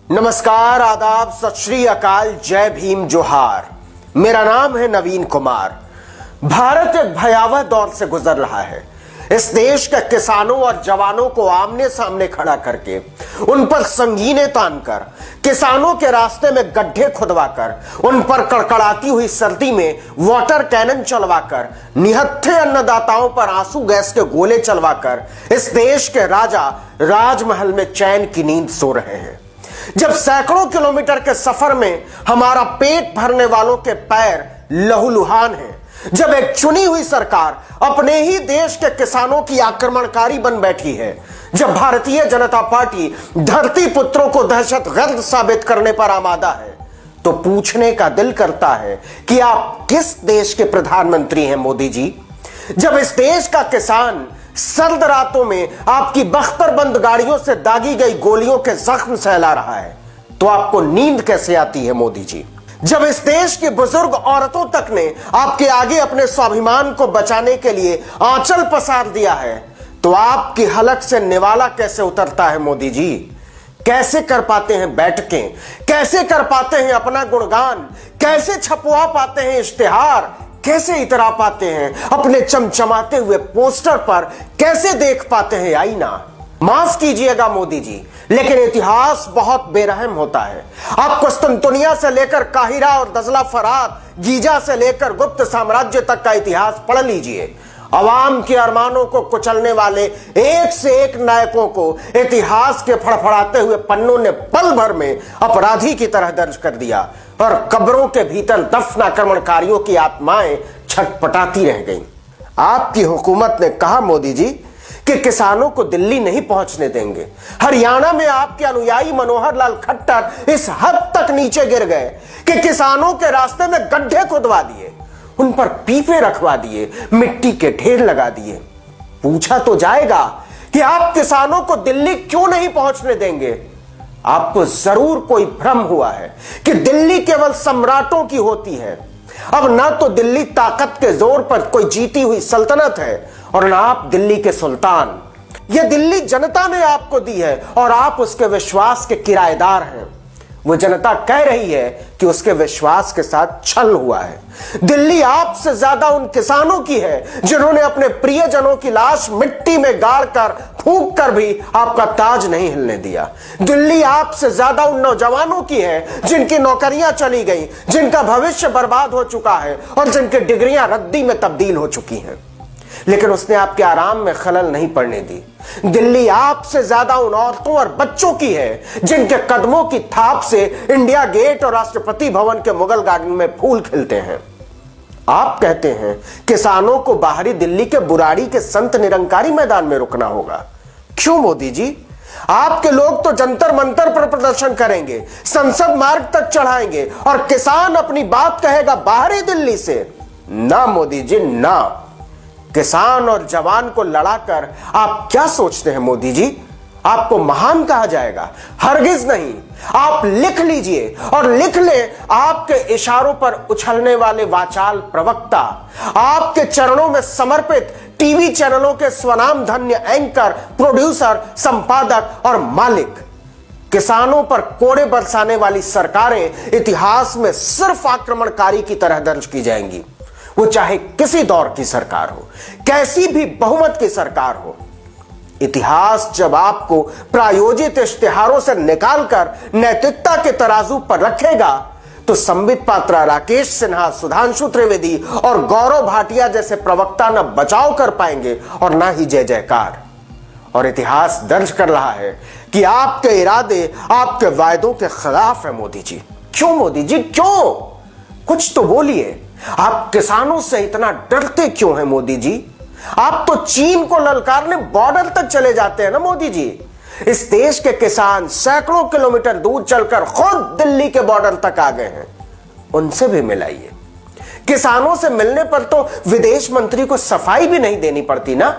नमस्कार, आदाब, सत श्री अकाल, जय भीम, जोहार। मेरा नाम है नवीन कुमार। भारत एक भयावह दौर से गुजर रहा है। इस देश के किसानों और जवानों को आमने सामने खड़ा करके उन पर संगीने तानकर, किसानों के रास्ते में गड्ढे खुदवाकर, उन पर कड़कड़ाती हुई सर्दी में वाटर कैनन चलवाकर, निहत्थे अन्नदाताओं पर आंसू गैस के गोले चलवाकर इस देश के राजा राजमहल में चैन की नींद सो रहे हैं। जब सैकड़ों किलोमीटर के सफर में हमारा पेट भरने वालों के पैर लहूलुहान हैं, जब एक चुनी हुई सरकार अपने ही देश के किसानों की आक्रमणकारी बन बैठी है, जब भारतीय जनता पार्टी धरती पुत्रों को दहशतगर्द साबित करने पर आमादा है, तो पूछने का दिल करता है कि आप किस देश के प्रधानमंत्री हैं मोदी जी? जब इस देश का किसान सर्द रातों में आपकी बख्तरबंद गाड़ियों से दागी गई गोलियों के जख्म सहला रहा है, तो आपको नींद कैसे आती है मोदी जी? जब इस देश की बुजुर्ग औरतों तक ने आपके आगे अपने स्वाभिमान को बचाने के लिए आंचल पसार दिया है, तो आपकी हलक से निवाला कैसे उतरता है मोदी जी? कैसे कर पाते हैं बैठकें? कैसे कर पाते हैं अपना गुणगान? कैसे छपवा पाते हैं इश्तिहार? कैसे इतरा पाते हैं अपने चमचमाते हुए पोस्टर पर? कैसे देख पाते हैं आईना? माफ कीजिएगा मोदी जी, लेकिन इतिहास बहुत बेरहम होता है। आप कुस्तुनतुनिया से लेकर काहिरा और दजला फरात, गीजा से लेकर गुप्त साम्राज्य तक का इतिहास पढ़ लीजिए। अवाम के अरमानों को कुचलने वाले एक से एक नायकों को इतिहास के फड़फड़ाते हुए पन्नों ने पल भर में अपराधी की तरह दर्ज कर दिया, और कब्रों के भीतर दफन आक्रमणकारियों की आत्माएं छटपटाती रह गईं। आपकी हुकूमत ने कहा मोदी जी कि किसानों को दिल्ली नहीं पहुंचने देंगे। हरियाणा में आपके अनुयायी मनोहर लाल खट्टर इस हद तक नीचे गिर गए कि किसानों के रास्ते में गड्ढे खुदवा दिए, उन पर पीपे रखवा दिए, मिट्टी के ढेर लगा दिए। पूछा तो जाएगा कि आप किसानों को दिल्ली क्यों नहीं पहुंचने देंगे? आपको जरूर कोई भ्रम हुआ है कि दिल्ली केवल सम्राटों की होती है। अब ना तो दिल्ली ताकत के जोर पर कोई जीती हुई सल्तनत है, और ना आप दिल्ली के सुल्तान। यह दिल्ली जनता ने आपको दी है और आप उसके विश्वास के किराएदार हैं। वो जनता कह रही है कि उसके विश्वास के साथ छल हुआ है। दिल्ली आपसे ज्यादा उन किसानों की है जिन्होंने अपने प्रियजनों की लाश मिट्टी में गाड़कर, फूंक कर भी आपका ताज नहीं हिलने दिया। दिल्ली आपसे ज्यादा उन नौजवानों की है जिनकी नौकरियां चली गई, जिनका भविष्य बर्बाद हो चुका है और जिनकी डिग्रियां रद्दी में तब्दील हो चुकी हैं। लेकिन उसने आपके आराम में खलल नहीं पड़ने दी। दिल्ली आपसे ज्यादा उन औरतों और बच्चों की है जिनके कदमों की थाप से इंडिया गेट और राष्ट्रपति भवन के मुगल गार्डन में फूल खिलते हैं। आप कहते हैं किसानों को बाहरी दिल्ली के बुराड़ी के संत निरंकारी मैदान में रुकना होगा। क्यों मोदी जी? आपके लोग तो जंतर मंतर पर प्रदर्शन करेंगे, संसद मार्ग तक चढ़ाएंगे, और किसान अपनी बात कहेगा बाहरी दिल्ली से। ना मोदी जी, ना। किसान और जवान को लड़ाकर आप क्या सोचते हैं मोदी जी? आपको महान कहा जाएगा? हरगिज नहीं। आप लिख लीजिए और लिख ले आपके इशारों पर उछलने वाले वाचाल प्रवक्ता, आपके चरणों में समर्पित टीवी चैनलों के स्वनाम धन्य एंकर, प्रोड्यूसर, संपादक और मालिक। किसानों पर कोड़े बरसाने वाली सरकारें इतिहास में सिर्फ आक्रमणकारी की तरह दर्ज की जाएंगी, वो चाहे किसी दौर की सरकार हो, कैसी भी बहुमत की सरकार हो। इतिहास जब आपको प्रायोजित इश्तिहारों से निकालकर नैतिकता के तराजू पर रखेगा, तो संबित पात्रा, राकेश सिन्हा, सुधांशु त्रिवेदी और गौरव भाटिया जैसे प्रवक्ता न बचाव कर पाएंगे और ना ही जय जयकार। और इतिहास दर्ज कर रहा है कि आपके इरादे, आपके वायदों के खिलाफ है मोदी जी। क्यों मोदी जी, क्यों? कुछ तो बोलिए। आप किसानों से इतना डरते क्यों हैं मोदी जी? आप तो चीन को ललकारने बॉर्डर तक चले जाते हैं ना मोदी जी। इस देश के किसान सैकड़ों किलोमीटर दूर चलकर खुद दिल्ली के बॉर्डर तक आ गए हैं। उनसे भी मिलाइए। किसानों से मिलने पर तो विदेश मंत्री को सफाई भी नहीं देनी पड़ती ना।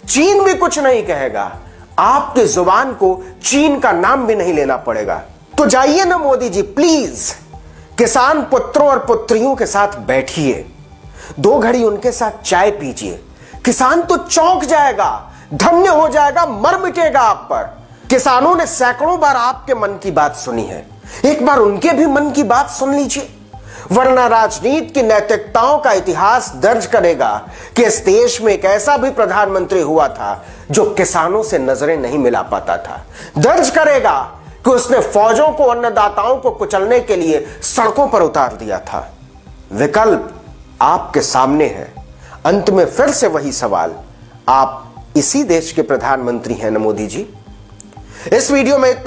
चीन भी कुछ नहीं कहेगा, आपकी जुबान को चीन का नाम भी नहीं लेना पड़ेगा। तो जाइए ना मोदी जी, प्लीज किसान पुत्रों और पुत्रियों के साथ बैठिए, 2 घड़ी उनके साथ चाय पीजिए। किसान तो चौंक जाएगा, धन्य हो जाएगा, मर मिटेगा आप पर। किसानों ने सैकड़ों बार आपके मन की बात सुनी है, एक बार उनके भी मन की बात सुन लीजिए, वरना राजनीति की नैतिकताओं का इतिहास दर्ज करेगा कि इस देश में एक ऐसा भी प्रधानमंत्री हुआ था जो किसानों से नजरें नहीं मिला पाता था। दर्ज करेगा कि उसने फौजों को, अन्नदाताओं को कुचलने के लिए सड़कों पर उतार दिया था। विकल्प आपके सामने है। अंत में फिर से वही सवाल, आप इसी देश के प्रधानमंत्री हैं न मोदी जी? इस वीडियो में